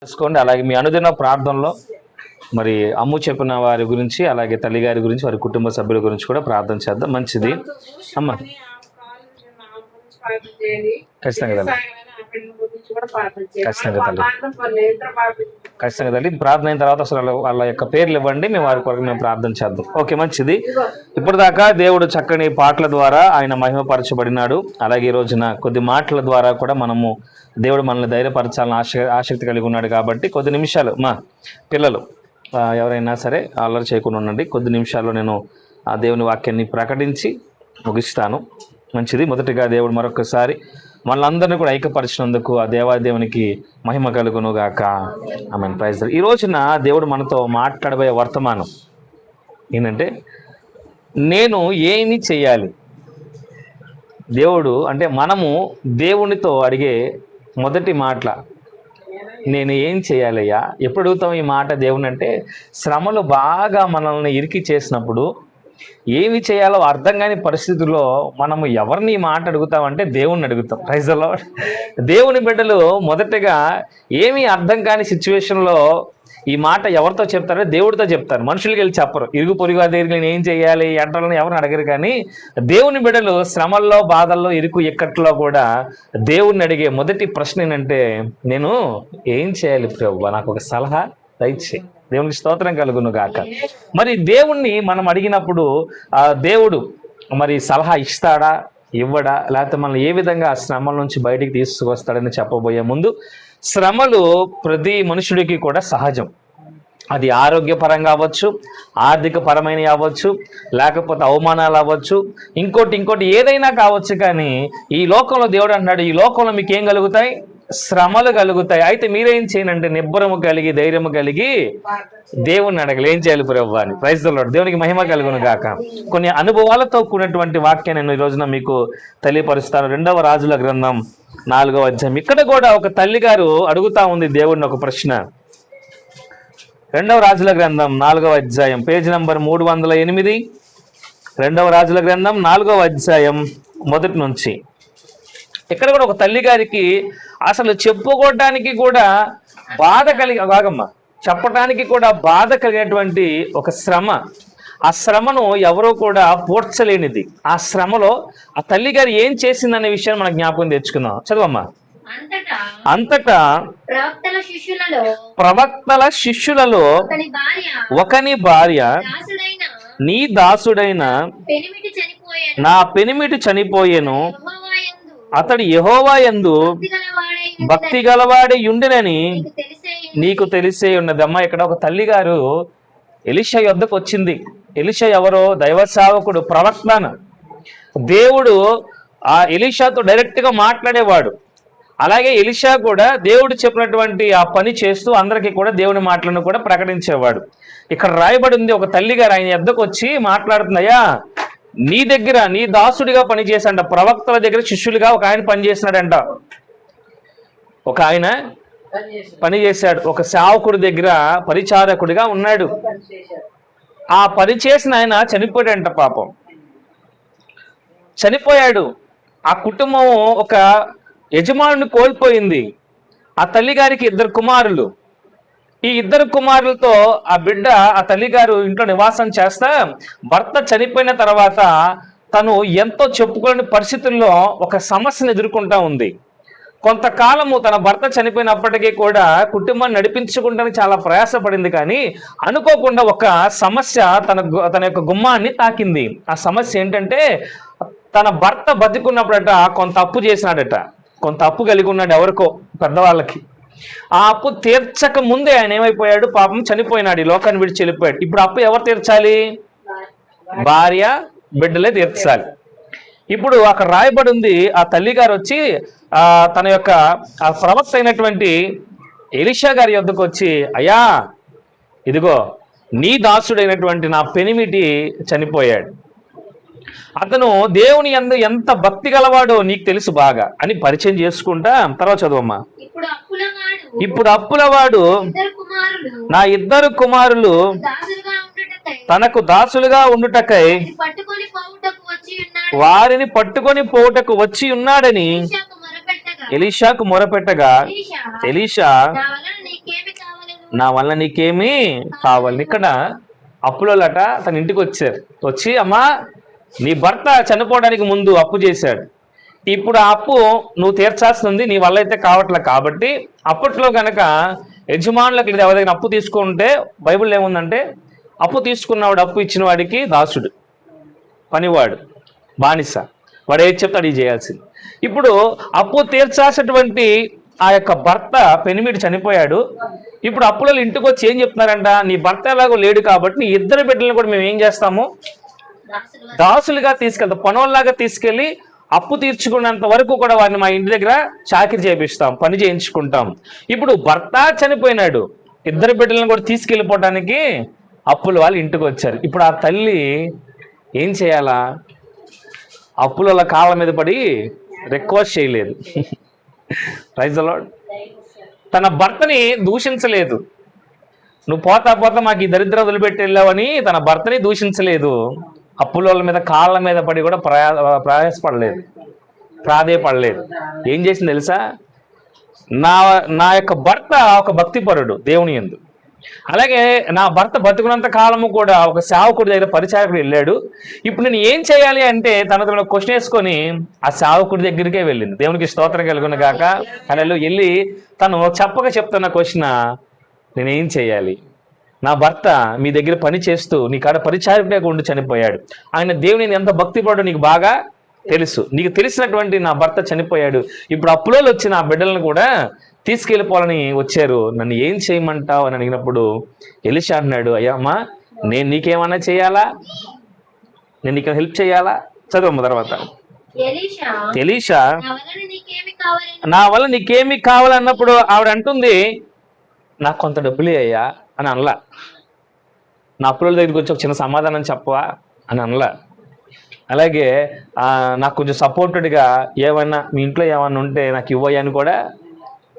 చేసుకోండి. అలాగే మీ అనుదిన ప్రార్థనలో మరి అమ్ము చెప్పిన వారి గురించి, అలాగే తల్లి గారి గురించి, వారి కుటుంబ సభ్యుల గురించి కూడా ప్రార్థన చేద్దాం. మంచిది అమ్మ, ఖచ్చితంగా తల్లి, ఖచ్చితంగా తల్లి, ఖచ్చితంగా తల్లి. ప్రార్థన అయిన తర్వాత అసలు వాళ్ళ యొక్క పేర్లు ఇవ్వండి, మేము వారి కొరకు మేము ప్రార్థన చేద్దాం. ఓకే, మంచిది. ఇప్పుడు దాకా దేవుడు చక్కని పాటల ద్వారా ఆయన మహిమపరచబడినాడు. అలాగే ఈ రోజున కొద్ది మాటల ద్వారా కూడా మనము దేవుడు మనల్ని ధైర్యపరచాలని ఆసక్తి కలిగి ఉన్నాడు. కాబట్టి కొద్ది నిమిషాలు మా పిల్లలు ఎవరైనా సరే అల్లరి చేయకుండా ఉండండి. కొద్ది నిమిషాల్లో నేను ఆ దేవుని వాక్యాన్ని ప్రకటించి ముగిస్తాను. మంచిది. మొదటిగా దేవుడు మరొకసారి మనలందరినీ కూడా ఐక్యపరిచినందుకు ఆ దేవాదేవునికి మహిమ కలుగును గాక. ఆమేన్. Praise the Lord. ఈ రోజున దేవుడు మనతో మాట్లాడబోయే వర్తమానం ఏంటంటే, నేను ఏమి చేయాలి. దేవుడు అంటే మనము దేవునితో అడిగే మొదటి మాటల, నేను ఏం చేయాలయ్యా. ఎప్పుడు అడుగుతాం ఈ మాట దేవుని అంటే, శ్రమలు బాగా మనల్ని ఇరికి చేసినప్పుడు ఏమి చేయాలో అర్థం కాని పరిస్థితుల్లో మనము ఎవరిని ఈ మాట అడుగుతామంటే దేవుణ్ణి అడుగుతాం. Praise the lord. దేవుని బిడ్డలు మొదటగా ఏమీ అర్థం కాని సిచ్యువేషన్లో ఈ మాట ఎవరితో చెప్తారో దేవుడితో చెప్తారు. మనుషులకి వెళ్ళి చెప్పరు. ఇరుగు పొరుగు దగ్గరికి నేను ఏం చేయాలి అంటారని ఎవరిని అడగరు. కానీ దేవుని బిడ్డలు శ్రమల్లో, బాధల్లో, ఇరుకు ఇక్కట్లో కూడా దేవుణ్ణి అడిగే మొదటి ప్రశ్న ఏంటంటే, నేను ఏం చేయాలి ప్రభువా, నాకు ఒక సలహా దయచేయి. దేవునికి స్తోత్రం కలుగును గాక. మరి దేవుణ్ణి మనం అడిగినప్పుడు ఆ దేవుడు మరి సలహా ఇస్తాడా, ఇవ్వడా, లేకపోతే మనం ఏ విధంగా ఆ శ్రమల నుంచి బయటికి తీసుకొస్తాడని చెప్పబోయే ముందు, శ్రమలు ప్రతి మనుషుడికి కూడా సహజం. అది ఆరోగ్యపరంగా అవ్వచ్చు, ఆర్థిక పరమైనవి అవ్వచ్చు, లేకపోతే అవమానాలు అవ్వచ్చు, ఇంకోటి ఏదైనా కావచ్చు. కానీ ఈ లోకంలో దేవుడు అంటున్నాడు, ఈ లోకంలో మీకు ఏం కలుగుతాయి? శ్రమలు కలుగుతాయి. అయితే మీరేం చేయనంటే నిబ్బరము కలిగి, ధైర్యము కలిగి దేవుణ్ణి అడగలు. ఏం చేయాలి ప్రభువా అని. Praise the lord. దేవునికి మహిమ కలుగును గాక. కొన్ని అనుభవాలతో కూడినటువంటి వాక్యాన్ని నేను ఈ రోజున మీకు తెలియపరుస్తాను. 2వ రాజుల గ్రంథం 4వ అధ్యాయం. ఇక్కడ కూడా ఒక తల్లి గారు అడుగుతా ఉంది దేవుడిని ఒక ప్రశ్న. 2వ రాజుల గ్రంథం 4వ అధ్యాయం, పేజ్ నంబర్ 308. 2వ రాజుల గ్రంథం 4వ అధ్యాయం మొదటి నుంచి. ఇక్కడ కూడా ఒక తల్లి గారికి అసలు చెప్పుకోవడానికి కూడా బాధ చెప్పడానికి కూడా బాధ కలిగినటువంటి ఒక శ్రమ. ఆ శ్రమను ఎవరో కూడా పూడ్చలేనిది. ఆ శ్రమలో ఆ తల్లి గారు ఏం చేసిందనే విషయాన్ని మనం జ్ఞాపకం తెచ్చుకుందాం. చదవమ్మా. అంతటా ప్రవక్తల శిష్యులలో ఒకని భార్య, నీ దాసుడైన నా పెనిమిటి చనిపోయేను, అతడు యెహోవా యందు భక్తి గలవాడి ఉండినని నీకు తెలిసే ఉన్నదమ్మా. ఇక్కడ ఒక తల్లి గారు ఎలీషా యొద్దకు వచ్చింది. ఎలీషా ఎవరో? దైవ సేవకుడు, ప్రవక్తన. దేవుడు ఆ ఎలీషాతో డైరెక్ట్గా మాట్లాడేవాడు. అలాగే ఎలీషా కూడా దేవుడు చెప్పినటువంటి ఆ పని చేస్తూ అందరికీ కూడా దేవుని మాటలను కూడా ప్రకటించేవాడు. ఇక్కడ రాయబడి ఉంది, ఒక తల్లి గారు ఆయన యొద్దకు వచ్చి మాట్లాడుతుందయ్యా, నీ దగ్గర నీ దాసుడిగా పనిచేసాడంట. ప్రవక్తల దగ్గర శిష్యులుగా ఒక ఆయన పనిచేసినాడంట. ఒక ఆయన పనిచేశాడు. ఒక సేవకుడి దగ్గర పరిచారకుడిగా ఉన్నాడు. ఆ పని చేసిన ఆయన చనిపోయాడంట. పాపం చనిపోయాడు. ఆ కుటుంబం ఒక యజమానుని కోల్పోయింది. ఆ తల్లి గారికి 2 కుమారులు. ఈ 2 కుమారులతో ఆ బిడ్డ, ఆ తల్లిగారు ఇంట్లో నివాసం చేస్తా, భర్త చనిపోయిన తర్వాత తను ఎంతో చెప్పుకోని పరిస్థితుల్లో ఒక సమస్యను ఎదుర్కొంటా ఉంది. కొంతకాలము తన భర్త చనిపోయినప్పటికీ కూడా కుటుంబాన్ని నడిపించుకుంటానికి చాలా ప్రయాసపడింది. కానీ అనుకోకుండా ఒక సమస్య తన యొక్క గుమ్మాన్ని తాకింది. ఆ సమస్య ఏంటంటే, తన భర్త బతికున్నప్పుడట కొంత అప్పు చేసినాడట. కొంత అప్పు కలిగి ఉన్నాడు ఎవరికో పెద్దవాళ్ళకి. ఆ అప్పు తీర్చక ముందే ఆయన ఏమైపోయాడు? పాపం చనిపోయినాడు, ఈ లోకాన్ని విడిచి వెళ్ళిపోయాడు. ఇప్పుడు అప్పు ఎవరు తీర్చాలి? భార్య, బిడ్డలే తీర్చాలి. ఇప్పుడు అక్కడ రాయబడి ఉంది, ఆ తల్లి గారు వచ్చి తన యొక్క ఆ ప్రవక్త అయినటువంటి ఎలీషా గారి యొద్దకు వచ్చి, అయ్యా ఇదిగో నీ దాసుడైనటువంటి నా పెనిమిటి చనిపోయాడు, అతను దేవుని యందు ఎంత భక్తి గలవాడో నీకు తెలుసు బాగా అని పరిచయం చేసుకుంటా. తర్వాత చదువమ్మా. ఇప్పుడు అప్పులవాడు నా 2 కుమారులు తనకు దాసులుగా ఉండుటకై వారిని పట్టుకొని పోవుటకు వచ్చి ఉన్నాడని ఎలీషాకు మొరపెట్టగా, ఎలీషా నా వల్ల నీకేమీ కావాలి. ఇక్కడ అప్పులోలట తన ఇంటికి వచ్చారు. వచ్చి, అమ్మా నీ భర్త చనిపోవడానికి ముందు అప్పు చేశాడు, ఇప్పుడు ఆ అప్పు నువ్వు తీర్చాల్సింది, నీ వల్ల అయితే కావట్లే. కాబట్టి అప్పట్లో కనుక యజమానులకు లేదా ఎవరి దగ్గర అప్పు తీసుకుంటే బైబిల్ ఏముందంటే, అప్పు తీసుకున్నవాడు అప్పు ఇచ్చిన వాడికి దాసుడు, పనివాడు, బానిస, వాడు ఏది చెప్తే అది చేయాల్సింది. ఇప్పుడు అప్పు తీర్చాల్సినటువంటి ఆ యొక్క భర్త పెనిమిటి చనిపోయాడు. ఇప్పుడు అప్పులో ఇంటికి వచ్చి ఏం చెప్తున్నారంట, నీ భర్త ఎలాగో లేడు కాబట్టి నీ ఇద్దరు బిడ్డలను కూడా మేము ఏం చేస్తాము, దాసులుగా తీసుకెళ్తాం, పనుల్లాగా తీసుకెళ్ళి అప్పు తీర్చుకున్నంత వరకు కూడా వారిని మా ఇంటి దగ్గర చాకిరి చేపిస్తాం, పని చేయించుకుంటాం. ఇప్పుడు భర్త చనిపోయినాడు, ఇద్దరు బిడ్డలను కూడా తీసుకెళ్ళిపోవడానికి అప్పుల వాళ్ళు ఇంటికి వచ్చారు. ఇప్పుడు ఆ తల్లి ఏం చేయాలా, అప్పుల కాళ్ళ మీద పడి రిక్వెస్ట్ చేయలేదు. Praise the lord. తన భర్తని దూషించలేదు. నువ్వు పోతా పోతా మాకు ఈ దరిద్రం వదిలిపెట్టి వెళ్ళావని తన భర్తని దూషించలేదు. అప్పుల మీద కాళ్ళ మీద పడి కూడా ప్రయాసపడలేదు, ప్రాధేయపడలేదు. ఏం చేసింది తెలుసా, నా యొక్క భర్త ఒక భక్తిపరుడు దేవుని యందు, అలాగే నా భర్త బతుకున్నంత కాలము కూడా ఒక సేవకుడి దగ్గర పరిచారకుడు వెళ్ళాడు. ఇప్పుడు నేను ఏం చేయాలి అంటే తన క్వశ్చన్ వేసుకొని ఆ సేవకుడి దగ్గరికే వెళ్ళింది. దేవునికి స్తోత్రం కలుగును గాక. అలా వెళ్ళి తను చెప్పక చెప్తున్న క్వశ్చన్, నేనేం చేయాలి, నా భర్త మీ దగ్గర పని చేస్తూ నీ కాడ పరిచారకుడిగా ఉండి చనిపోయాడు, ఆయన దేవుని ఎంత భక్తిపడు నీకు బాగా తెలుసు, నీకు తెలిసినటువంటి నా భర్త చనిపోయాడు, ఇప్పుడు అప్పులో వచ్చి నా బిడ్డలను కూడా తీసుకెళ్ళిపోవాలని వచ్చారు, నన్ను ఏం చేయమంటావు అని అడిగినప్పుడు ఎలీషా అంటున్నాడు, అయ్యా అమ్మా నేను నీకేమన్నా చేయాలా, నేను నీకు హెల్ప్ చేయాలా? చదువు తర్వాత. ఎలీషా నా వల్ల నీకేమి కావాలన్నప్పుడు ఆవిడ అంటుంది, నాకు కొంత డబ్బులే అయ్యా అని అనలా, నా అప్పుల దగ్గరికి వచ్చి ఒక చిన్న సమాధానం చెప్పవా అని అనలా. అలాగే నాకు కొంచెం సపోర్టెడ్గా ఏమన్నా మీ ఇంట్లో ఏమన్నా ఉంటే నాకు ఇవ్వయ్యా అని కూడా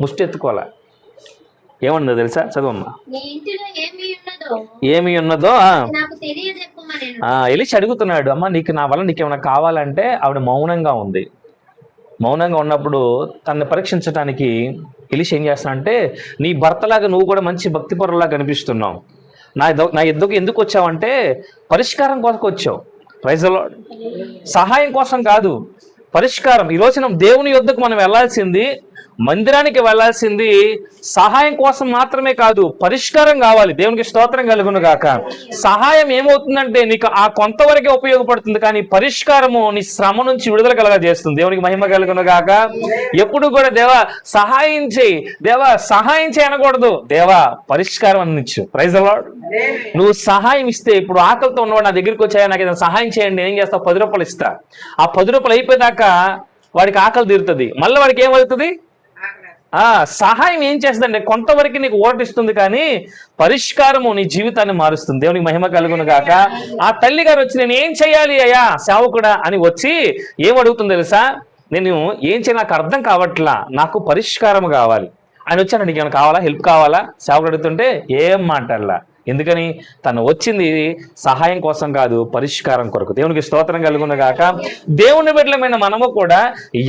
ముష్టి ఎత్తుకోవాలా. ఏమన్నదో తెలుసా? చదువమ్మా. ఏమి ఉన్నదో ఎలీషా అడుగుతున్నాడు, అమ్మ నీకు నా వల్ల నీకేమైనా కావాలంటే ఆవిడ మౌనంగా ఉంది. మౌనంగా ఉన్నప్పుడు తనని పరీక్షించడానికి ఎలీషా ఏం చేస్తానంటే, నీ భర్తలాగా నువ్వు కూడా మంచి భక్తిపరులాగా కనిపిస్తున్నావు, నా ఎద్దుకు ఎందుకు వచ్చావంటే పరిష్కారం కోసం వచ్చావు. Praise the lord. సహాయం కోసం కాదు, పరిష్కారం. ఈ రోజున దేవుని యొద్దకు మనం వెళ్ళాల్సింది, మందిరానికి వెళ్ళాల్సింది సహాయం కోసం మాత్రమే కాదు, పరిష్కారం కావాలి. దేవునికి స్తోత్రం కలుగును గాక. సహాయం ఏమవుతుందంటే నీకు ఆ కొంతవరకే ఉపయోగపడుతుంది, కానీ పరిష్కారము నీ శ్రమ నుంచి విడుదల కలగజేస్తుంది. దేవునికి మహిమ కలుగును గాక. ఎప్పుడు కూడా దేవా సహాయం చేయి, దేవా సహాయం చేయి అనకూడదు, దేవా పరిష్కారం అందించు. Praise the lord. నువ్వు సహాయం ఇస్తే, ఇప్పుడు ఆకలితో ఉన్నవాడు నా దగ్గరికి వచ్చాయా నాకు ఏదైనా సహాయం చేయండి, ఏం చేస్తావు, 10 రూపాయలు ఇస్తా. ఆ 10 రూపాయలు అయిపోయేదాకా వాడికి ఆకలి తీరుతుంది, మళ్ళీ వాడికి ఏమవుతుంది, సహాయం ఏం చేస్తుందంటే కొంతవరకు నీకు ఓటిస్తుంది, కానీ పరిష్కారము నీ జీవితాన్ని మారుస్తుంది. దేవునికి మహిమ కలుగును గాక. ఆ తల్లి గారు వచ్చి నేను ఏం చేయాలి అయ్యా సేవకుడా అని వచ్చి ఏం అడుగుతుంది తెలుసా, నేను ఏం చేయాలి నాకు అర్థం కావట్లా, నాకు పరిష్కారం కావాలి. ఆయన వచ్చాను, నీకు ఏమైనా కావాలా, హెల్ప్ కావాలా? సేవకుడు అడుగుతుంటే ఏం మాట్లాడలా. ఎందుకని? తను వచ్చింది సహాయం కోసం కాదు, పరిష్కారం కొరకు. దేవునికి స్తోత్రం కలుగును గాక. దేవుని బిడ్డలమైన మనము కూడా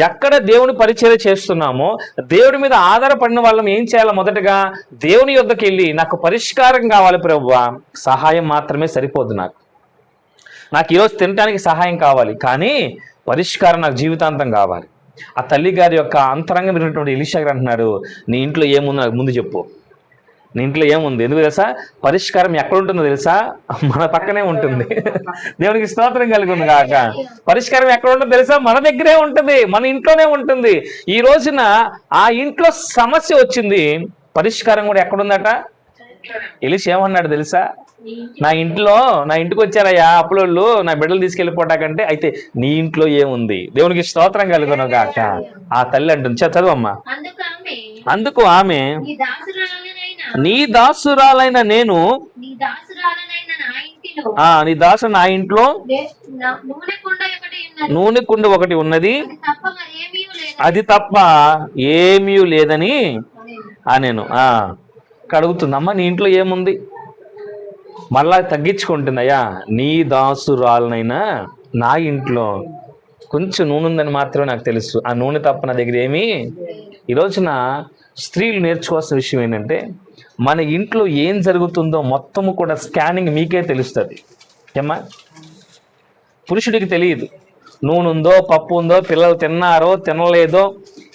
ఎక్కడ దేవుని పరిచర్య చేస్తున్నామో, దేవుడి మీద ఆధారపడిన వాళ్ళం ఏం చేయాలి, మొదటగా దేవుని యొద్దకు వెళ్ళి నాకు పరిష్కారం కావాలి ప్రభువా, సహాయం మాత్రమే సరిపోదు, నాకు ఈరోజు తినడానికి సహాయం కావాలి, కానీ పరిష్కారం నాకు జీవితాంతం కావాలి. ఆ తల్లి గారి యొక్క అంతరంగం విన్నటువంటి ఎలీషా గారు అంటున్నాడు, నీ ఇంట్లో ఏముందో నాకు ముందు చెప్పు, నీ ఇంట్లో ఏముంది. ఎందుకు తెలుసా, పరిష్కారం ఎక్కడ ఉంటుందో తెలుసా, మన పక్కనే ఉంటుంది. దేవునికి స్తోత్రం కలుగును గాక. పరిష్కారం ఎక్కడ ఉంటుందో తెలుసా, మన దగ్గరే ఉంటుంది, మన ఇంట్లోనే ఉంటుంది. ఈ రోజున ఆ ఇంట్లో సమస్య వచ్చింది, పరిష్కారం కూడా ఎక్కడుందట. ఎలీషా ఏమన్నాడు తెలుసా, నా ఇంటికి వచ్చారయ్యా అప్పులోళ్ళు, నా బిడ్డలు తీసుకెళ్ళిపోటాకంటే, అయితే నీ ఇంట్లో ఏముంది. దేవునికి స్తోత్రం కలుగును గాక. ఆ తల్లి అంటుంది, చదువమ్మా. అందుకు ఆమె, నీ దాసురాలైన నేను, నీ దాసు నా ఇంట్లో నూనె కుండ ఒకటి ఉన్నది, అది తప్ప ఏమీ లేదని నేను అడుగుతుందమ్మా. నీ ఇంట్లో ఏముంది? మళ్ళా తగ్గించుకుంటుందయ్యా, నీ దాసురాలనైనా నా ఇంట్లో కొంచెం నూనె ఉందని మాత్రమే నాకు తెలుసు, ఆ నూనె తప్ప నా దగ్గర ఏమీ. ఈ రోజున స్త్రీలు నేర్చుకోవాల్సిన విషయం ఏంటంటే, మన ఇంట్లో ఏం జరుగుతుందో మొత్తము కూడా స్కానింగ్ మీకే తెలుస్తుంది ఏమ్మా. పురుషుడికి తెలియదు నూనె ఉందో పప్పు ఉందో పిల్లలు తిన్నారో తినలేదో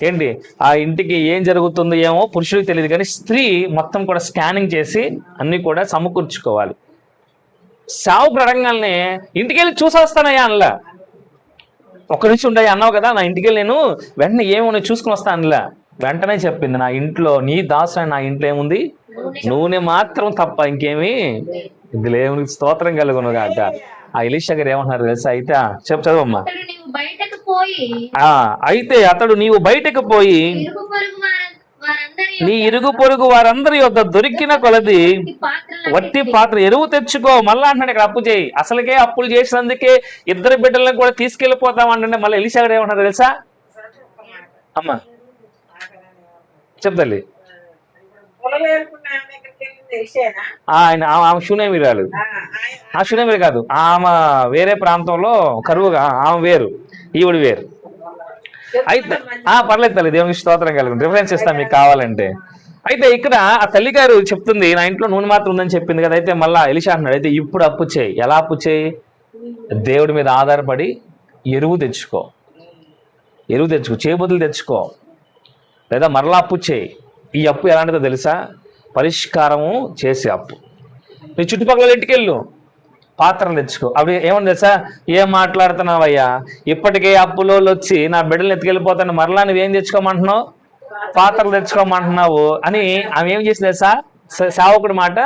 ఏంటి ఆ ఇంటికి ఏం జరుగుతుందో ఏమో పురుషుడికి తెలియదు, కానీ స్త్రీ మొత్తం కూడా స్కానింగ్ చేసి అన్నీ కూడా సమకూర్చుకోవాలి. సావుకు అడగగానే ఇంటికి వెళ్ళి చూసొస్తానయ్యా అనలా. ఒక్క నుంచి ఉండయి అన్నావు కదా, నా ఇంటికి వెళ్ళి నేను వెంటనే ఏమో చూసుకుని వస్తాను అనలా. వెంటనే చెప్పింది, నా ఇంట్లో నీ దాసు నా ఇంట్లో ఏముంది, నూనె మాత్రం తప్ప ఇంకేమి దేవునికి స్తోత్రం కలుగును గాక. ఆ ఎలీషా గారు ఏమంటున్నారు తెలుసా? అయితే చదవమ్మా. అయితే అతడు నీవు బయటకు పోయి నీ ఇరుగు పొరుగు వారందరి యొద్ద దొరికిన కొలది వట్టి పాత్ర ఎరువు తెచ్చుకో. మళ్ళా అంటున్నాడు ఇక్కడ అప్పు చేయి. అసలుకే అప్పులు చేసినందుకే ఇద్దరు బిడ్డలను కూడా తీసుకెళ్ళిపోతామంటే మళ్ళీ ఎలీషా గారు ఏమంటున్నారు తెలుసా? అమ్మా చెప్తాలి. ఆయన ఆమె షునేమిరాలు, ఆ షునేమిరి కాదు, ఆమె వేరే ప్రాంతంలో కరువుగా, ఆమె వేరు ఈవిడ వేరు. అయితే పర్లేదు తల్లి, దేవునికి స్తోత్రం కలుగుతుంది. రిఫరెన్స్ ఇస్తాను మీకు కావాలంటే. అయితే ఇక్కడ ఆ తల్లి గారు చెప్తుంది నా ఇంట్లో నూనె మాత్రం ఉందని చెప్పింది కదా. అయితే మళ్ళా ఎలీషా అంటున్నాడు, అయితే ఇప్పుడు అప్పు చేయి. ఎలా అప్పు చేయి? దేవుడి మీద ఆధారపడి ఎరువు తెచ్చుకో, చేబుదులు తెచ్చుకో, లేదా మరలా అప్పు చేయి. ఈ అప్పు ఎలాంటిదో తెలుసా? పరిష్కారము చేసే అప్పు. నీ చుట్టుపక్కల ఇంటికి వెళ్ళు, పాత్రలు తెచ్చుకో. అప్పుడు ఏమని తెలుసా? ఏం మాట్లాడుతున్నావయ్యా, ఇప్పటికే అప్పులో వచ్చి నా బిడ్డలు ఎత్తుకెళ్ళిపోతాను, మరలా నువ్వేం తెచ్చుకోమంటున్నావు? పాత్రలు తెచ్చుకోమంటున్నావు అని ఆమె ఏం చేసింది తెలుసా? సేవకుడి మాట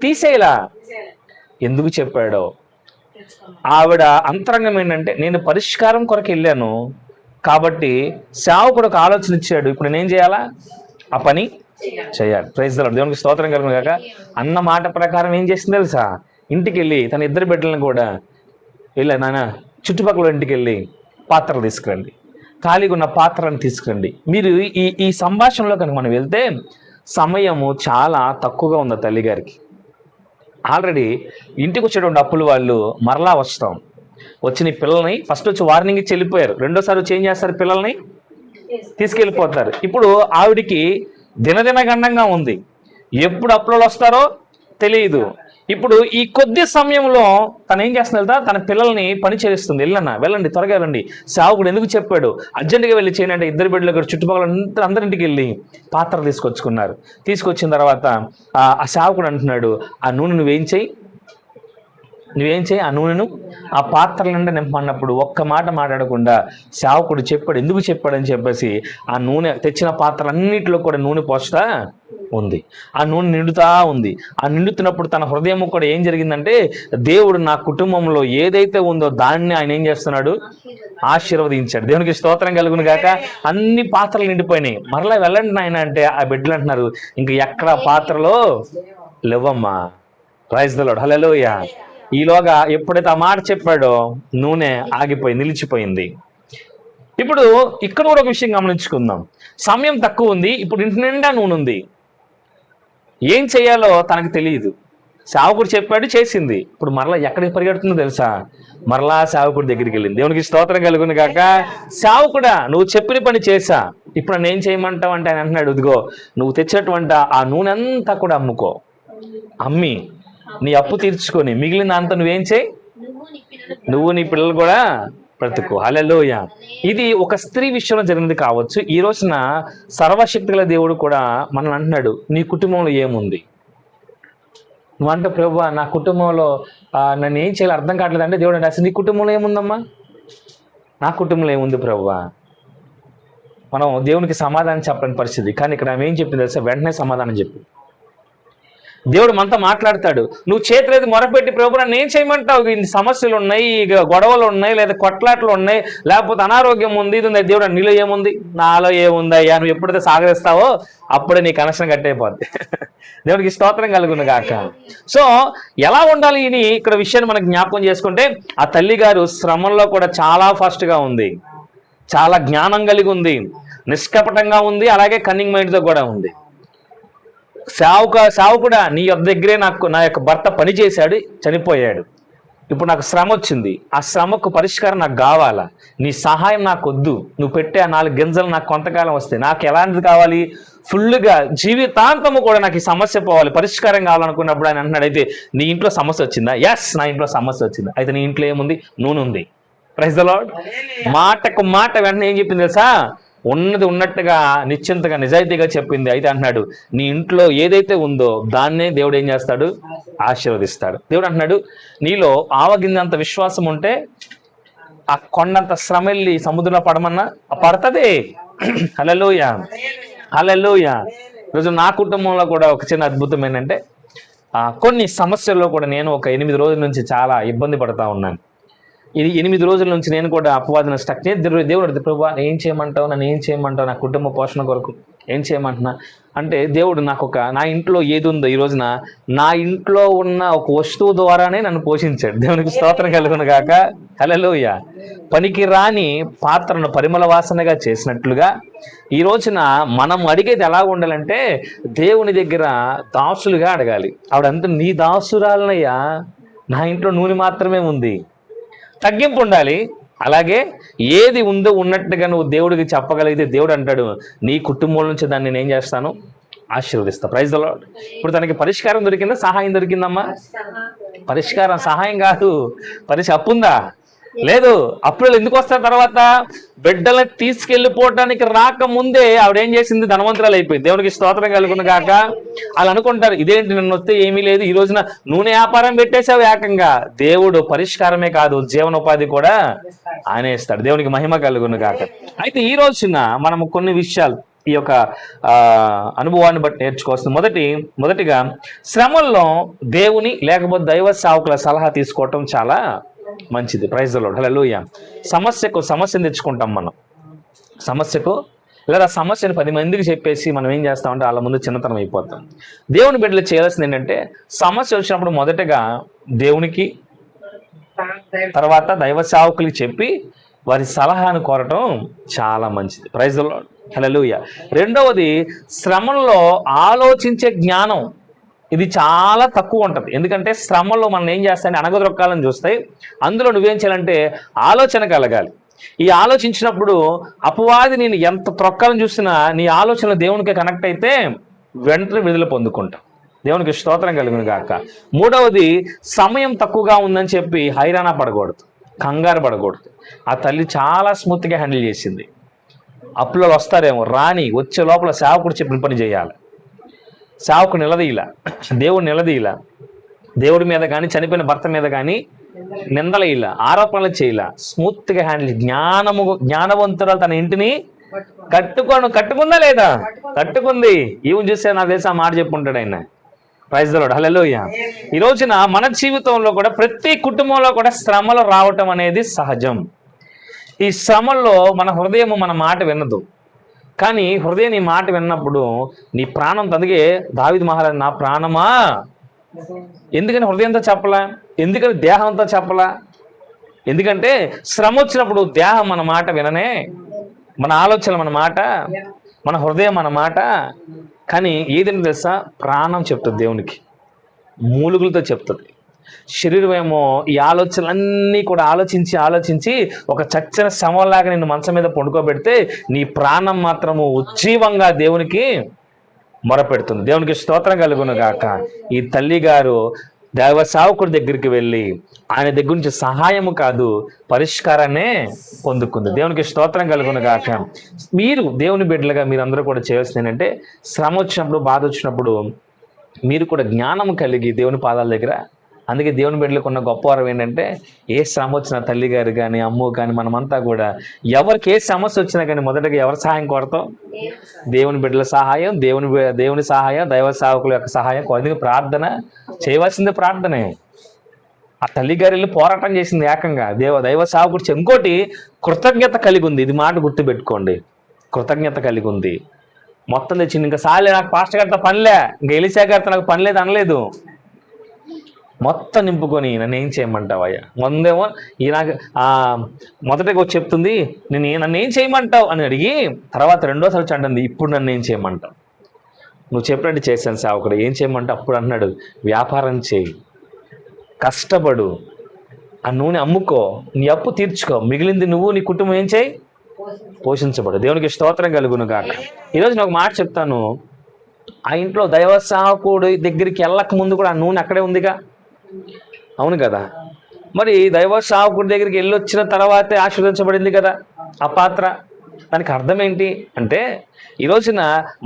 తీసేయలా. ఎందుకు చెప్పాడో? ఆవిడ అంతరంగం ఏంటంటే, నేను పరిష్కారం కొరకు వెళ్ళాను కాబట్టి సేవకుడు ఒక ఆలోచన ఇచ్చాడు, ఇప్పుడు నేనేం చేయాలా? ఆ పని చేయాలి. Praise the lord. దేవునికి స్తోత్రం కలుగును గాక. అన్న మాట ప్రకారం ఏం చేసింది తెలుసా? ఇంటికి వెళ్ళి తన ఇద్దరు బిడ్డలను కూడా వెళ్ళా, నాన్న చుట్టుపక్కల ఇంటికి వెళ్ళి పాత్రలు తీసుకురండి, ఖాళీగా ఉన్న పాత్రలను తీసుకురండి. మీరు ఈ సంభాషణలో కనుక మనం వెళ్తే సమయము చాలా తక్కువగా ఉంది తల్లి గారికి. ఆల్రెడీ ఇంటికి వచ్చేటువంటి అప్పులు వాళ్ళు మరలా వస్తాం, వచ్చిన పిల్లల్ని ఫస్ట్ వచ్చి వార్నింగ్ ఇచ్చి వెళ్ళిపోయారు, రెండోసారి వచ్చి ఏం చేస్తారు? పిల్లల్ని తీసుకెళ్ళిపోతారు. ఇప్పుడు ఆవిడికి దినదిన గండంగా ఉంది, ఎప్పుడు అప్పులు వస్తారో తెలియదు. ఇప్పుడు ఈ కొద్ది సమయంలో తను ఏం చేస్తుంది? తన పిల్లల్ని పని చేస్తుంది. వెళ్ళండి త్వరగా వెళ్ళండి. సేవకుడు ఎందుకు చెప్పాడు అర్జెంటుగా వెళ్ళి చేయండి అంటే ఇద్దరు బిడ్డలు కూడా చుట్టుపక్కల అందరింటికి వెళ్ళి పాత్రలు తీసుకొచ్చుకున్నారు. తీసుకొచ్చిన తర్వాత ఆ సేవకుడు అంటున్నాడు, ఆ నూనె నువ్వేం చేయి, ఆ నూనెను ఆ పాత్రల నిండా నింపన్నప్పుడు ఒక్క మాట మాట్లాడకుండా సేవకుడు చెప్పాడు. ఎందుకు చెప్పాడని చెప్పేసి ఆ నూనె తెచ్చిన పాత్రలన్నింటిలో కూడా నూనె పోస్తా ఉంది. ఆ నూనె నిండుతా ఉంది. ఆ నిండుతున్నప్పుడు తన హృదయం కూడా ఏం జరిగిందంటే, దేవుడు నా కుటుంబంలో ఏదైతే ఉందో దాన్ని ఆయన ఏం చేస్తున్నాడు? ఆశీర్వదించాడు. దేవునికి స్తోత్రం కలుగును గాక. అన్ని పాత్రలు నిండిపోయినాయి. మరలా వెళ్ళండి నాయన అంటే ఆ బిడ్డలు అంటున్నారు, ఇంక ఎక్కడ పాత్రలో లేవమ్మా. Praise the Lord. హల్లెలూయా. ఈలోగా ఎప్పుడైతే ఆ మాట చెప్పాడో నూనె ఆగిపోయి నిలిచిపోయింది. ఇప్పుడు ఇక్కడ కూడా ఒక విషయం గమనించుకుందాం. సమయం తక్కువ ఉంది, ఇప్పుడు ఇంటి నిండా నూనె ఉంది, ఏం చేయాలో తనకు తెలియదు. సేవకుడు చెప్పాడు, చేసింది. ఇప్పుడు మరలా ఎక్కడికి పరిగెడుతుందో తెలుసా? మరలా సేవకుడి దగ్గరికి వెళ్ళింది. దేవునికి స్తోత్రం కలుగును గాక. సేవకుడా, నువ్వు చెప్పిన పని చేశా, ఇప్పుడు నన్ను ఏం చేయమంటావు అంటే ఆయన అంటున్నాడు, ఇదిగో నువ్వు తెచ్చినటువంటి ఆ నూనె అంతా కూడా అమ్ముకో, అమ్మి నీ అప్పు తీర్చుకొని మిగిలిన అంతా నువ్వేం చేయి, నువ్వు నీ పిల్లలు కూడా బ్రతుకు. హల్లెలూయా. ఇది ఒక స్త్రీ విషయంలో జరిగింది కావచ్చు. ఈ రోజున సర్వశక్తిగల దేవుడు కూడా మనల్ని అంటున్నాడు, నీ కుటుంబంలో ఏముంది? నువ్వంటే ప్రభువా నా కుటుంబంలో నన్ను ఏం చేయాలో అర్థం కావట్లేదు అంటే దేవుడు అంటే, అసలు నీ కుటుంబంలో ఏముందమ్మా? నా కుటుంబంలో ఏముంది ప్రభువా? మనం దేవునికి సమాధానం చెప్పని పరిస్థితి. కానీ ఇక్కడ ఆమె ఏం చెప్పింది తెలుసా? వెంటనే సమాధానం చెప్పింది. దేవుడు మనతో మాట్లాడతాడు, నువ్వు చేతులేదు మొరపెట్టి ప్రభు నన్ను ఏం చేయమంటావు? ఇన్ని సమస్యలు ఉన్నాయి, గొడవలు ఉన్నాయి, లేదా కొట్లాట్లు ఉన్నాయి, లేకపోతే అనారోగ్యం ఉంది, ఇది ఉంది. దేవుడు నీలో ఏముంది? నాలో ఏముందయ్యా? నువ్వు ఎప్పుడైతే సాగరిస్తావో అప్పుడే నీ కనెక్షన్ కట్టయిపోద్ది. దేవుడికి స్తోత్రం కలుగును గాక. సో ఎలా ఉండాలి అని ఇక్కడ విషయాన్ని మనకు జ్ఞాపకం చేసుకుంటే, ఆ తల్లి గారు శ్రమంలో కూడా చాలా ఫాస్ట్గా ఉంది, చాలా జ్ఞానం కలిగి ఉంది, నిష్కపటంగా ఉంది, అలాగే కన్నింగ్ మైండ్తో కూడా ఉంది. సేవకుడా నీ దగ్గరే నా యొక్క భర్త పని చేశాడు, చనిపోయాడు, ఇప్పుడు నాకు శ్రమ వచ్చింది, ఆ శ్రమకు పరిష్కారం నాకు కావాలా, నీ సహాయం నాకు వద్దు, నువ్వు పెట్టే ఆ 4 గింజలు నాకు కొంతకాలం వస్తాయి, నాకు ఎలాంటిది కావాలి, ఫుల్గా జీవితాంతము కూడా నాకు ఈ సమస్య పోవాలి, పరిష్కారం కావాలనుకున్నప్పుడు ఆయన అంటున్నాడు, అయితే నీ ఇంట్లో సమస్య వచ్చిందా? ఎస్, నా ఇంట్లో సమస్య వచ్చింది. అయితే నీ ఇంట్లో ఏముంది? నూనె ఉంది. Praise the lord. మాటకు మాట వెంటనే ఏం చెప్పింది తెలుసా? ఉన్నది ఉన్నట్టుగా నిశ్చింతగా నిజాయితీగా చెప్పింది. అయితే అంటున్నాడు, నీ ఇంట్లో ఏదైతే ఉందో దాన్నే దేవుడు ఏం చేస్తాడు? ఆశీర్వదిస్తాడు. దేవుడు అంటున్నాడు, నీలో ఆవగింజంత విశ్వాసం ఉంటే ఆ కొండంత శ్రమ వెళ్ళి సముద్రంలో పడమన్నా పడుతుంది. హల్లెలూయా, హల్లెలూయా. ఈరోజు నా కుటుంబంలో కూడా ఒక చిన్న అద్భుతం ఏంటంటే, కొన్ని సమస్యల్లో కూడా నేను ఒక 8 రోజుల నుంచి చాలా ఇబ్బంది పడతా ఉన్నాను. ఇది 8 రోజుల నుంచి నేను కూడా అపవాదన స్టక్. దేవుడు ప్రభువా ఏం చేయమంటావు, నన్ను ఏం చేయమంటావు, నా కుటుంబ పోషణ కొరకు ఏం చేయమంటున్నా అంటే, దేవుడు నాకు నా ఇంట్లో ఏది ఉందో ఈ రోజున నా ఇంట్లో ఉన్న ఒక వస్తువు ద్వారానే నన్ను పోషించాడు. దేవునికి స్తోత్రం కలుగును గాక. హల్లెలూయా. పనికి రాని పాత్రను పరిమళ వాసనగా చేసినట్లుగా ఈ రోజున మనం అడిగేది ఎలా ఉండాలంటే, దేవుని దగ్గర దాసులుగా అడగాలి. ఆవిడంతా నీ దాసురాలనయ్యా, నా ఇంట్లో నూనె మాత్రమే ఉంది. తగ్గింపు ఉండాలి. అలాగే ఏది ఉందో ఉన్నట్టుగా నువ్వు దేవుడికి చెప్పగలిగితే దేవుడు అంటాడు, నీ కుటుంబం నుంచి దాన్ని నేను ఏం చేస్తాను? ఆశీర్వదిస్తా. Praise the Lord. ఇప్పుడు తనకి పరిష్కారం దొరికిందా? సహాయం దొరికిందమ్మా? పరిష్కారం, సహాయం కాదు. అప్పు ఉందా? లేదు. అప్పులు ఎందుకు వస్తారు? తర్వాత బిడ్డలను తీసుకెళ్ళిపోవటానికి రాకముందే ఆవిడేం చేసింది? ధనవంతురాలు అయిపోయింది. దేవునికి స్తోత్రం కలుగును గాక. వాళ్ళు అనుకుంటారు, ఇదేంటి నన్ను వస్తే ఏమీ లేదు, ఈ రోజున నూనె వ్యాపారం పెట్టేసావు ఏకంగా. దేవుడు పరిష్కారమే కాదు, జీవనోపాధి కూడా ఆయన ఇస్తాడు. దేవునికి మహిమ కలుగును గాక. అయితే ఈ రోజున మనము కొన్ని విషయాలు ఈ యొక్క అనుభవాన్ని బట్టి నేర్చుకోవాల్సింది. మొదటిగా శ్రమల్లో దేవుని లేకపోతే దైవ సేవకుల సలహా తీసుకోవటం చాలా మంచిది. Praise the Lord. హల్లెలూయా. సమస్యను తెచ్చుకుంటాం మనం. లేదా సమస్యను 10 మందికి చెప్పేసి మనం ఏం చేస్తామంటే వాళ్ళ ముందు చిన్నతనం అయిపోతాం. దేవుని బిడ్డలు చేయాల్సింది ఏంటంటే, సమస్య వచ్చినప్పుడు మొదటగా దేవునికి, తర్వాత దైవ సేవకులకి చెప్పి వారి సలహాను కోరటం చాలా మంచిది. Praise the Lord. హల్లెలూయా. రెండవది, శ్రమల్లో ఆలోచించే జ్ఞానం ఇది చాలా తక్కువ ఉంటుంది. ఎందుకంటే శ్రమల్లో మనం ఏం చేస్తాయని అణగదొక్కాలని చూస్తాయి. అందులో నువ్వేం చేయాలంటే ఆలోచన కలగాలి. ఈ ఆలోచించినప్పుడు అపవాది నేను ఎంత త్రొక్కాలని చూసినా నీ ఆలోచనలు దేవునికి కనెక్ట్ అయితే వెంటనే విడుదల పొందుకుంటాం. దేవునికి స్తోత్రం కలుగును గాక. మూడవది, సమయం తక్కువగా ఉందని చెప్పి హైరాణ పడకూడదు, కంగారు పడకూడదు. ఆ తల్లి చాలా స్మూత్గా హ్యాండిల్ చేసింది. అప్పులో వస్తారేమో రాని, వచ్చే లోపల సేవకుడు చెప్పిన పని చేయాలి. సేవకు నిలదీలా, దేవుడు నిలదీలా, దేవుడి మీద కానీ చనిపోయిన భర్త మీద కానీ నిందలేలా, ఆరోపణలు చేయలా, స్మూత్గా హ్యాండిల్. జ్ఞానవంతురాలు తన ఇంటిని కట్టుకుందా లేదా? కట్టుకుంది. ఈవెన్ చూస్తే నాకు తెలిసి ఆ మాట చెప్పుంటాడు ఆయన. Praise the Lord. హల్లెలూయా. ఈ రోజున మన జీవితంలో కూడా ప్రతి కుటుంబంలో కూడా శ్రమలు రావటం అనేది సహజం. ఈ శ్రమల్లో మన హృదయం మన మాట వినదు. కానీ హృదయం నీ మాట విన్నప్పుడు నీ ప్రాణం, అందుకే దావీదు మహారాజు నా ప్రాణమా, ఎందుకని హృదయంతో చెప్పలా, ఎందుకని దేహంతో చెప్పలా? ఎందుకంటే శ్రమ వచ్చినప్పుడు దేహం మన మాట విననే, మన ఆలోచన మన మాట, మన హృదయం మన మాట. కానీ ఏదని తెలుసా? ప్రాణం చెప్తుంది దేవునికి, మూలుగులతో చెప్తుంది. శరీరం ఏమో ఈ ఆలోచనలన్నీ కూడా ఆలోచించి ఒక చచ్చిన శవంలాగా నిన్ను మంచం మీద పండుకోబెడితే నీ ప్రాణం మాత్రము ఉజ్జీవంగా దేవునికి మొరపెడుతుంది. దేవునికి స్తోత్రం కలుగును గాక. ఈ తల్లి గారు దైవ సేవకుడి దగ్గరికి వెళ్ళి ఆయన దగ్గర నుంచి సహాయము కాదు పరిష్కారాన్నే పొందుకుంది. దేవునికి స్తోత్రం కలుగును గాక. మీరు దేవుని బిడ్డలుగా మీరందరూ కూడా చేయాల్సింది ఏంటంటే, శ్రమ వచ్చినప్పుడు, బాధ వచ్చినప్పుడు మీరు కూడా జ్ఞానం కలిగి దేవుని పాదాల దగ్గర. అందుకే దేవుని బిడ్డలకు ఉన్న గొప్ప వరం ఏంటంటే, ఏ శ్రమ వచ్చినా తల్లి గారు కానీ అమ్ము కానీ మనమంతా కూడా ఎవరికి ఏ సమస్య వచ్చినా కానీ మొదటగా ఎవరి సహాయం కోరతాం? దేవుని బిడ్డల సహాయం, దేవుని సహాయం, దైవ సేవకుల యొక్క సహాయం. అందుకే ప్రార్థన చేయవలసిందే, ప్రార్థనే. ఆ తల్లి గారు వెళ్ళి పోరాటం చేసింది ఏకంగా దైవ సేవకుడు. ఇంకోటి కృతజ్ఞత కలిగి ఉంది. ఇది మాట గుర్తుపెట్టుకోండి, కృతజ్ఞత కలిగి ఉంది. మొత్తం తెచ్చింది. ఇంకా సాలే, నాకు పాస్టర్ గారితో పనిలే, ఇంకా ఎలిసా గారితో నాకు పని లేదు అనలేదు. మొత్తం నింపుకొని నన్ను ఏం చేయమంటావు అయ్యా. ముందేమో నాకు మొదటగా వచ్చి చెప్తుంది నన్ను ఏం చేయమంటావు అని అడిగి, తర్వాత రెండోసారి వచ్చి అంటుంది ఇప్పుడు నన్ను ఏం చేయమంటావు, నువ్వు చెప్పినట్టు చేశాను సేవకుడు, ఏం చేయమంటావు? అప్పుడు అన్నాడు, వ్యాపారం చేయి, కష్టపడు, ఆ నూనె అమ్ముకో, నీ అప్పు తీర్చుకో, మిగిలింది నువ్వు నీ కుటుంబం ఏం చేయి, పోషించబడు. దేవునికి స్తోత్రం కలుగును గాక. ఈరోజు నేను ఒక మాట చెప్తాను, ఆ ఇంట్లో దైవ సేవకుడు దగ్గరికి వెళ్ళక ముందు కూడా ఆ నూనె అక్కడే ఉందిగా, అవును కదా. మరి దైవ సేవకుడి దగ్గరికి వెళ్ళొచ్చిన తర్వాతే ఆశీర్వదించబడింది కదా ఆ పాత్ర. దానికి అర్థం ఏంటి అంటే, ఈ రోజున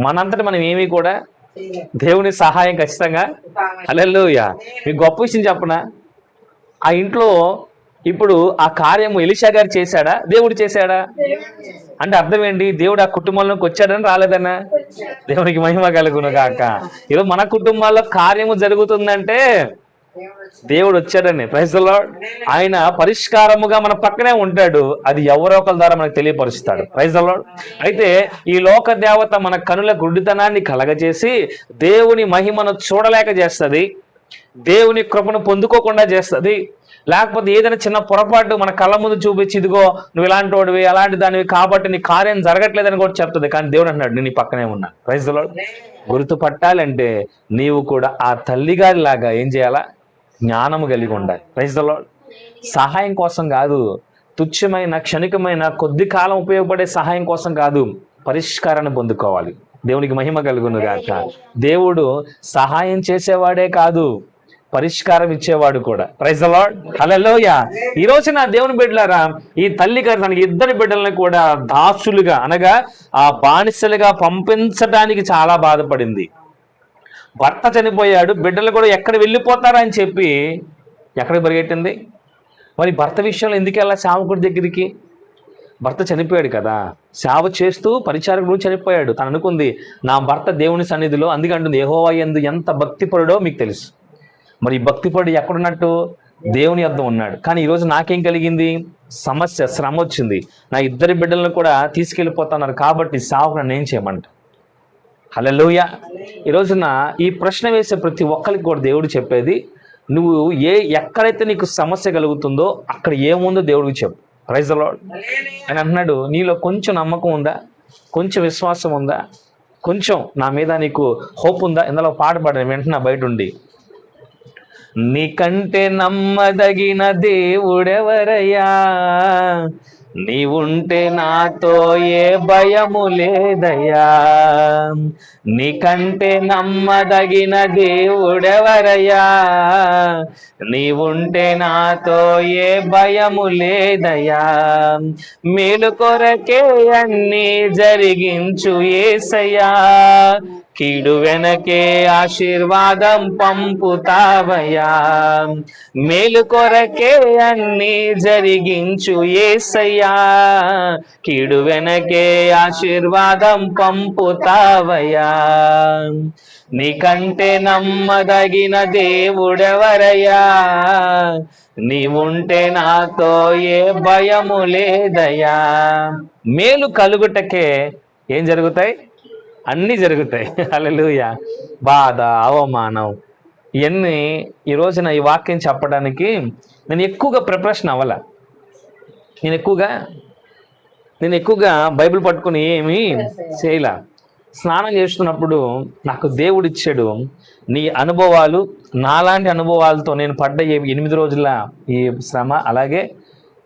మనంతటి మనం ఏమీ కూడా దేవుని సహాయం ఖచ్చితంగా. హల్లెలూయా. మీకు గొప్ప విషయం చెప్పనా, ఆ ఇంట్లో ఇప్పుడు ఆ కార్యము ఎలీషా గారు చేశాడా, దేవుడు చేశాడా? అంటే అర్థం ఏంటి, దేవుడు ఆ కుటుంబంలోకి వచ్చాడని రాలేదన్నా. దేవునికి మహిమ కలుగును గాక. ఈరోజు మన కుటుంబాల్లో కార్యము జరుగుతుందంటే దేవుడు వచ్చాడని. Praise the lord. ఆయన పరిష్కారముగా మన పక్కనే ఉంటాడు, అది ఎవరో ఒకరి ద్వారా మనకు తెలియపరుస్తాడు. Praise the lord. అయితే ఈ లోక దేవత మన కనుల గుడ్డితనాన్ని కలగజేసి దేవుని మహిమను చూడలేక చేస్తుంది, దేవుని కృపను పొందుకోకుండా చేస్తుంది. లేకపోతే ఏదైనా చిన్న పొరపాటు మన కళ్ళ ముందు చూపించి, ఇదిగో నువ్వు ఇలాంటి వాడివి, అలాంటి దానివి కాబట్టి నీ కార్యం జరగట్లేదని కూడా చెప్తుంది. కానీ దేవుడు అంటున్నాడు, నేను నీ పక్కనే ఉన్నా. Praise the lord. గుర్తుపట్టాలంటే నీవు కూడా ఆ తల్లిగారి లాగా ఏం చేయాలా, జ్ఞానము కలిగి ఉండాలి. Praise the lord. సహాయం కోసం కాదు, తుచ్చమైన క్షణికమైన కొద్ది కాలం ఉపయోగపడే సహాయం కోసం కాదు, పరిష్కారాన్ని పొందుకోవాలి. దేవునికి మహిమ కలుగును గాక. దేవుడు సహాయం చేసేవాడే కాదు, పరిష్కారం ఇచ్చేవాడు కూడా. Praise the Lord. హల్లెలూయా. ఈ రోజు నా దేవుని బిడ్డలారా, ఈ తల్లి గారు తనకి ఇద్దరు బిడ్డలను కూడా దాసులుగా అనగా ఆ బానిసలుగా పంపించడానికి చాలా బాధపడింది. భర్త చనిపోయాడు, బిడ్డలు కూడా ఎక్కడ వెళ్ళిపోతారా అని చెప్పి ఎక్కడికి పరిగెట్టింది. మరి భర్త విషయంలో ఎందుకు వెళ్ళా సేవకుడి దగ్గరికి? భర్త చనిపోయాడు కదా, సేవ చేస్తూ పరిచారకుడు చనిపోయాడు. తను అనుకుంది, నా భర్త దేవుని సన్నిధిలో, అందుకంటుంది యెహోవా యందు ఎంత భక్తిపరుడో మీకు తెలుసు. మరి ఈ భక్తిపరుడు ఎక్కడున్నట్టు, దేవుని యొద్ద ఉన్నాడు. కానీ ఈరోజు నాకేం కలిగింది, సమస్య, శ్రమ వచ్చింది, నా ఇద్దరి బిడ్డలను కూడా తీసుకెళ్ళిపోతున్నారు కాబట్టి సేవకుడు నన్ను ఏం చేయమంట. హల్లెలూయా. ఈ రోజున ఈ ప్రశ్న వేసే ప్రతి ఒక్కరికి కూడా దేవుడు చెప్పేది, నువ్వు ఎక్కడైతే నీకు సమస్య కలుగుతుందో అక్కడ ఏముందో దేవుడికి చెప్పు. Praise the lord. ఆయన అంటున్నాడు, నీలో కొంచెం నమ్మకం ఉందా, కొంచెం విశ్వాసం ఉందా, కొంచెం నా మీద నీకు హోప్ ఉందా? ఇందులో పాట పాడాను వెంటనే బయట ఉండి, నీకంటే నమ్మదగిన దేవుడెవరయ్యా, నీవుంటే నాతో ఏ భయము లేదయ్యా, నీకంటే నమ్మదగిన దేవుడెవరయ్యా, నీవుంటే నాతో ఏ భయము లేదయ్యా, మేలు కొరకే అన్నీ జరిగించు యేసయ్యా, కీడు వెనకే ఆశీర్వాదం పంపుతావయ్యా, మేలు కొరకే అన్నీ జరిగించు యేసయ్యా, కీడు వెనకే ఆశీర్వాదం పంపుతావయ్యా, నీకంటే నమ్మదగిన దేవుడెవరయ్యా, నీవుంటే నాతో ఏ భయము లేదయ్యా. మేలు కలుగుటకే ఏం జరుగుతాయి, అన్నీ జరుగుతాయి. హల్లెలూయా. బాధ, అవమానం, ఇవన్నీ ఈ రోజున ఈ వాక్యం చెప్పడానికి నేను ఎక్కువగా ప్రిపరేషన్ అవ్వాల. నేను ఎక్కువగా బైబిల్ పట్టుకుని ఏమీ చేయలే. స్నానం చేస్తున్నప్పుడు నాకు దేవుడు ఇచ్చాడు నీ అనుభవాలు, నాలాంటి అనుభవాలతో నేను పడ్డ 8 రోజుల ఈ శ్రమ, అలాగే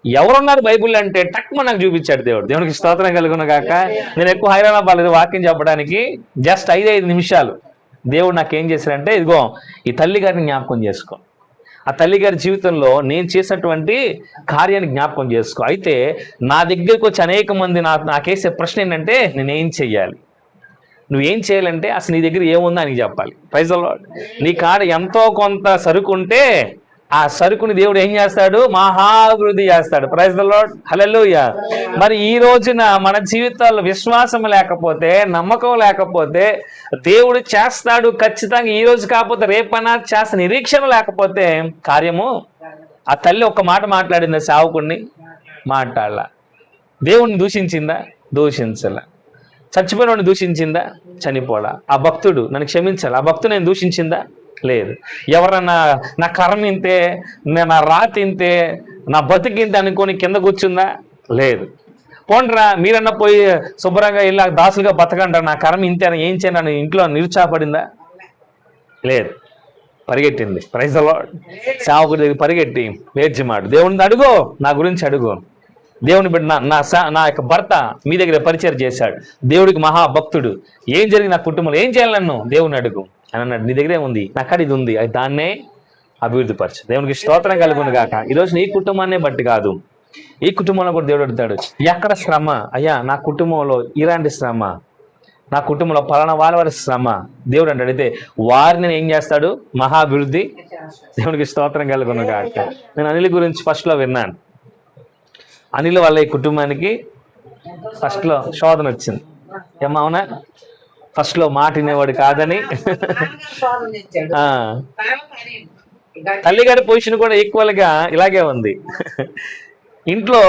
ఎవరున్నారు బైబిల్ అంటే టక్మ నాకు చూపించాడు దేవుడు. దేవునికి స్తోత్రం కలుగును గాక. నేను ఎక్కువ హైరాణ పడలేదు వాక్యం చెప్పడానికి, జస్ట్ 5 నిమిషాలు దేవుడు నాకేం చేశాడంటే, ఇదిగో ఈ తల్లి గారిని జ్ఞాపకం చేసుకో, ఆ తల్లి గారి జీవితంలో నేను చేసినటువంటి కార్యాన్ని జ్ఞాపకం చేసుకో. అయితే నా దగ్గరికి వచ్చి అనేక మంది నాకేసే ప్రశ్న ఏంటంటే, నేనేం చెయ్యాలి, నువ్వేం చేయాలంటే అసలు నీ దగ్గర ఏముందో అని చెప్పాలి. Praise the lord. నీ కాడ ఎంతో కొంత సరుకు ఉంటే ఆ సరుకుని దేవుడు ఏం చేస్తాడు, మహాభివృద్ధి చేస్తాడు. Praise the Lord. హల్లెలూయా. మరి ఈ రోజున మన జీవితాల్లో విశ్వాసం లేకపోతే, నమ్మకం లేకపోతే, దేవుడు చేస్తాడు ఖచ్చితంగా ఈ రోజు కాకపోతే రేపైనా చేస్తా నిరీక్షణ లేకపోతే కార్యము. ఆ తల్లి ఒక్క మాట మాట్లాడిందా సేవకుడిని? మాట్లాడలా. దేవుడిని దూషించిందా? దూషించలా. చచ్చిపోయినోడిని దూషించిందా? చనిపోలా. ఆ భక్తుడు నన్ను క్షమించాలి, ఆ భక్తుడు నేను దూషించిందా? లేదు. ఎవరన్నా నా కర్మ ఇంతే, నా రాతి ఇంతే, నా బతికింతే అనుకొని కింద కూర్చుందా? లేదు. పోండ్రా మీరన్నా పోయి శుభ్రంగా ఇలా దాసులుగా బతకంటారు, నా కర్మ ఇంతే అని ఏం చేయను ఇంట్లో నిరుత్సాహపడిందా? లేదు. పరిగెట్టింది. Praise the Lord. సేవకుడి దగ్గర పరిగెట్టి వేర్చిమాడు, దేవుని అడుగు, నా గురించి అడుగు. దేవుని బిడ్డ నా యొక్క భర్త మీ దగ్గర పరిచయం చేశాడు, దేవుడికి మహాభక్తుడు, ఏం జరిగింది నా కుటుంబంలో, ఏం చేయాలి నన్ను, దేవుని అడుగు అని అన్నాడు. నీ దగ్గరే ఉంది, నా కాడ ఇది ఉంది, అది దాన్నే అభివృద్ధిపరచు. దేవునికి స్తోత్రం కలుగును గాక. ఈరోజు నీ కుటుంబాన్నే బట్టి కాదు, ఈ కుటుంబంలో కూడా దేవుడు అడుగుతాడు, ఎక్కడ శ్రమ అయ్యా, నా కుటుంబంలో ఇలాంటి శ్రమ, నా కుటుంబంలో పలానా వారి శ్రమ, దేవుడు అంటే అడిగితే వారిని ఏం చేస్తాడు, మహాభివృద్ధి. దేవునికి స్తోత్రం కలుగును గాక. నేను అనిల్ గురించి ఫస్ట్లో విన్నాను. అనిల్ వాళ్ళ ఈ కుటుంబానికి ఫస్ట్లో శోధన వచ్చింది. ఏమవునా, ఫస్ట్లో మాట వినేవాడు కాదని తల్లిగారి పొజిషన్ కూడా ఈక్వల్గా ఇలాగే ఉంది. ఇంట్లో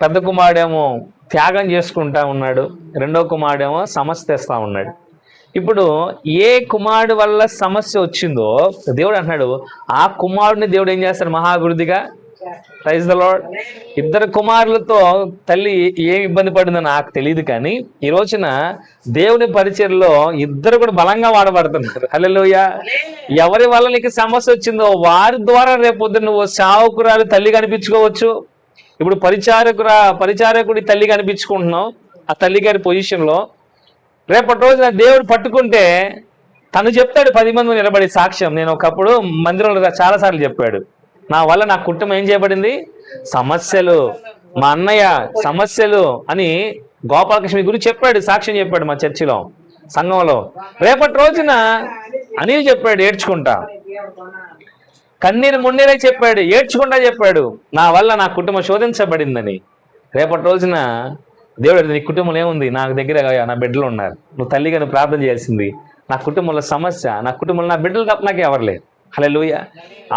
పెద్ద కుమారుడేమో త్యాగం చేసుకుంటా ఉన్నాడు, రెండో కుమారుడేమో సమస్య తెస్తా ఉన్నాడు. ఇప్పుడు ఏ కుమారుడు వల్ల సమస్య వచ్చిందో దేవుడు అంటున్నాడు, ఆ కుమారుడిని దేవుడు ఏం చేస్తాడు, మహాభివృద్ధిగా. Praise the lord. ఇద్దరు కుమారులతో తల్లి ఏం ఇబ్బంది పడిందో నాకు తెలియదు, కానీ ఈ రోజున దేవుని పరిచర్లో ఇద్దరు కూడా బలంగా వాడబడుతున్నారు. హల్లెలూయా. ఎవరి వల్ల నీకు సమస్య వచ్చిందో వారి ద్వారా రేపొద్దు నువ్వు సేవకురాలు తల్లి కనిపించుకోవచ్చు. ఇప్పుడు పరిచారకుడి తల్లి కనిపించుకుంటున్నావు ఆ తల్లి గారి పొజిషన్లో. రేపటి రోజున దేవుడు పట్టుకుంటే తను చెప్తాడు 10 మంది నిలబడి సాక్ష్యం. నేను ఒకప్పుడు మందిరంలో చాలాసార్లు చెప్పాడు, నా వల్ల నా కుటుంబం ఏం చేయబడింది, సమస్యలు, మా అన్నయ్య సమస్యలు అని గోపాలకృష్ణ గురించి చెప్పాడు, సాక్ష్యం చెప్పాడు మా చర్చిలో, సంఘంలో. రేపటి రోజున అనిల్ చెప్పాడు ఏడ్చుకుంటా, కన్నీరు మున్నీరే చెప్పాడు, ఏడ్చుకుంటా చెప్పాడు, నా వల్ల నా కుటుంబం శోధించబడిందని. రేపటి రోజున దేవుడు, నీ కుటుంబంలో ఏముంది, నాకు దగ్గర నా బిడ్డలు ఉన్నారు, నువ్వు తల్లిగా నువ్వు ప్రార్థన చేసింది, నా కుటుంబంలో సమస్య, నా కుటుంబంలో నా బిడ్డలు తప్ప నాకు ఎవరు లేరు. హల్లెలూయా.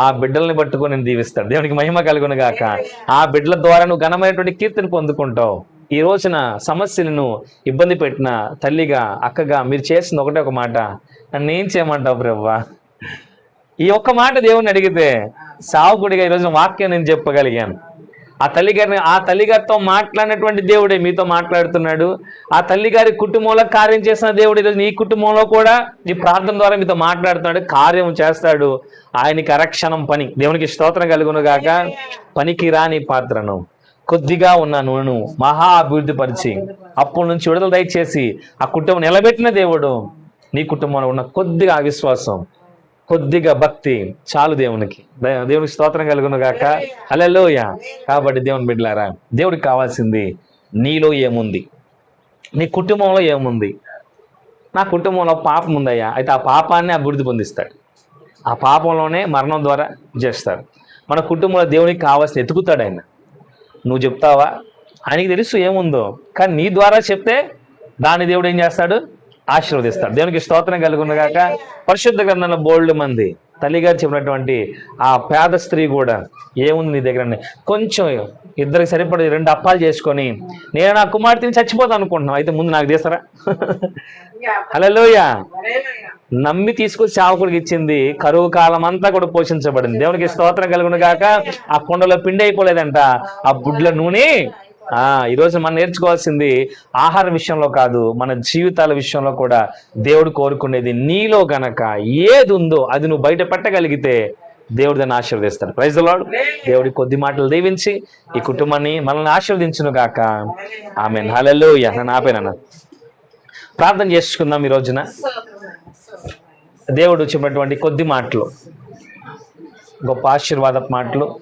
ఆ బిడ్డల్ని పట్టుకొని నేను దీవిస్తాడు. దేవునికి మహిమ కలుగును గాక. ఆ బిడ్డల ద్వారా నువ్వు ఘనమైనటువంటి కీర్తిని పొందుకుంటావు. ఈ రోజున సమస్యలను ఇబ్బంది పెట్టిన తల్లిగా, అక్కగా మీరు చేసింది ఒకటే ఒక మాట, నన్ను ఏం చేయమంటావు ప్రభువా. ఈ ఒక్క మాట దేవుని అడిగితే సావుకుడిగా ఈరోజు వాక్యం నేను చెప్పగలిగాను. ఆ తల్లిగారితో మాట్లాడినటువంటి దేవుడే మీతో మాట్లాడుతున్నాడు. ఆ తల్లిగారి కుటుంబంలో కార్యం చేసిన దేవుడు ఈరోజు నీ కుటుంబంలో కూడా నీ ప్రార్థన ద్వారా మీతో మాట్లాడుతున్నాడు, కార్యం చేస్తాడు. ఆయనకి అరక్షణం పని. దేవునికి స్తోత్రం కలుగును గాక. పనికి రాని పాత్రను, కొద్దిగా ఉన్న నూనెను మహా అభివృద్ధి పరిచి అప్పటి నుంచి విడుదల దయచేసి ఆ కుటుంబం నిలబెట్టిన దేవుడు. నీ కుటుంబంలో ఉన్న కొద్దిగా అవిశ్వాసం, కొద్దిగా భక్తి చాలు దేవునికి. దేవునికి స్తోత్రం కలుగును గాక. హల్లెలూయా. కాబట్టి దేవుని బిడ్డలారా, దేవుడికి కావాల్సింది నీలో ఏముంది, నీ కుటుంబంలో ఏముంది. నా కుటుంబంలో పాపం ఉందయ్యా, అయితే ఆ పాపాన్ని అభివృద్ధి పొందిస్తాడు. ఆ పాపంలోనే మరణం ద్వారా చేస్తాడు. మన కుటుంబంలో దేవునికి కావాల్సిన ఎతుకుతాడు ఆయన. నువ్వు చెప్తావా, ఆయనకి తెలుసు ఏముందో, కానీ నీ ద్వారా చెప్తే దాన్ని దేవుడు ఏం చేస్తాడు, ఆశీర్వదిస్తాడు. దేవునికి స్తోత్రం కలుగును గాక. పరిశుద్ధ గ్రంథంలో బోల్డ్ మంది తల్లిగారు చెప్పినటువంటి ఆ పేద స్త్రీ కూడా ఏముంది నీ దగ్గర, కొంచెం ఇద్దరికి సరిపడే 2 అప్పాలు చేసుకొని నేను నా కుమార్తెని చచ్చిపోతాను అనుకుంటున్నావు, అయితే ముందు నాకు తీస్తారా. హల్లెలూయా. నమ్మి తీసుకొచ్చి సేవకుడికి ఇచ్చింది, కరువు కాలం అంతా కూడా పోషించబడింది. దేవునికి స్తోత్రం కలుగును గాక. ఆ కుండలో పిండి అయిపోలేదంట, ఆ బుడ్ల నూనె. ఈరోజు మనం నేర్చుకోవాల్సింది ఆహార విషయంలో కాదు, మన జీవితాల విషయంలో కూడా దేవుడు కోరుకునేది నీలో గనక ఏది ఉందో అది నువ్వు బయట పెట్టగలిగితే దేవుడు దాన్ని ఆశీర్వదిస్తాడు. Praise the lord. దేవుడి కొద్ది మాటలు దీవించి ఈ కుటుంబాన్ని మనల్ని ఆశీర్వదించును గాక. ఆమేన్. హల్లెలూయా. నన్ను ఆపేనన్న ప్రార్థన చేసుకుందాం. ఈ రోజున దేవుడు చెప్పినటువంటి కొద్ది మాటలు, గొప్ప ఆశీర్వాద మాటలు